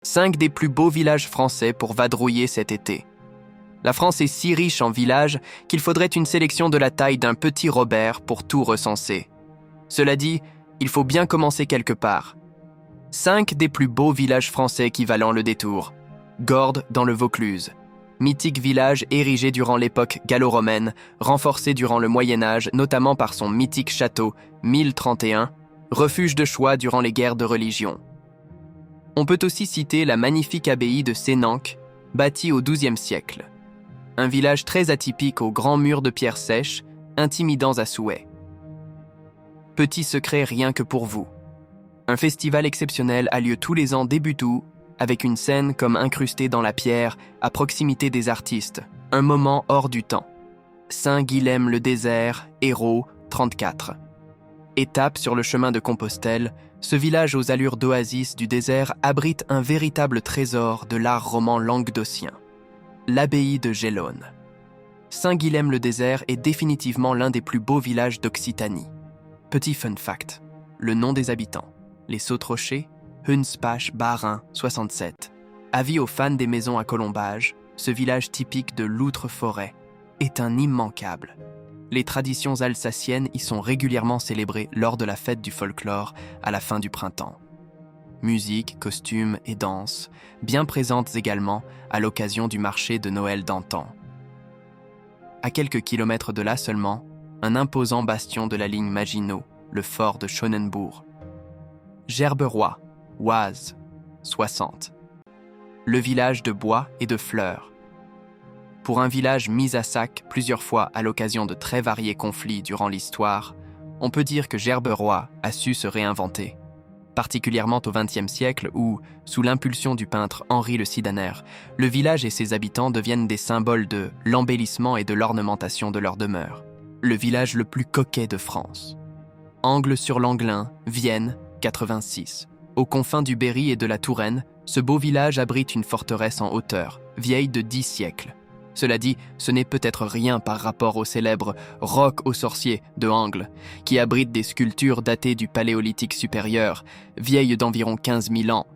5 des plus beaux villages français pour vadrouiller cet été. La France est si riche en villages qu'il faudrait une sélection de la taille d'un petit Robert pour tout recenser. Cela dit, il faut bien commencer quelque part. 5 des plus beaux villages français qui valent le détour. Gordes dans le Vaucluse. Mythique village érigé durant l'époque gallo-romaine, renforcé durant le Moyen-Âge, notamment par son mythique château 1031, refuge de choix durant les guerres de religion. On peut aussi citer la magnifique abbaye de Sénanque, bâtie au XIIe siècle. Un village très atypique aux grands murs de pierre sèche, intimidants à souhait. Petit secret rien que pour vous. Un festival exceptionnel a lieu tous les ans début août, avec une scène comme incrustée dans la pierre, à proximité des artistes. Un moment hors du temps. Saint-Guilhem-le-Désert, Hérault, 34. Étape sur le chemin de Compostelle, ce village aux allures d'oasis du désert abrite un véritable trésor de l'art roman languedocien. L'abbaye de Gélone. Saint-Guilhem-le-Désert est définitivement l'un des plus beaux villages d'Occitanie. Petit fun fact, le nom des habitants. Les Sautes-Rochers, Hunspach Barin, 67. Avis aux fans des maisons à colombage, ce village typique de l'Outre-Forêt est un immanquable. Les traditions alsaciennes y sont régulièrement célébrées lors de la fête du folklore à la fin du printemps. Musique, costumes et danse, bien présentes également à l'occasion du marché de Noël d'antan. À quelques kilomètres de là seulement, un imposant bastion de la ligne Maginot, le fort de Schonenbourg. Gerberoy, Oise, 60. Le village de bois et de fleurs. Pour un village mis à sac plusieurs fois à l'occasion de très variés conflits durant l'histoire, on peut dire que Gerberoy a su se réinventer. Particulièrement au XXe siècle où, sous l'impulsion du peintre Henri Le Sidaner, le village et ses habitants deviennent des symboles de l'embellissement et de l'ornementation de leur demeure. Le village le plus coquet de France. Angle sur l'Anglin, Vienne, 86. Aux confins du Berry et de la Touraine, ce beau village abrite une forteresse en hauteur, vieille de 10 siècles. Cela dit, ce n'est peut-être rien par rapport au célèbre Roc aux sorciers de Angles, qui abrite des sculptures datées du Paléolithique supérieur, vieilles d'environ 15 000 ans,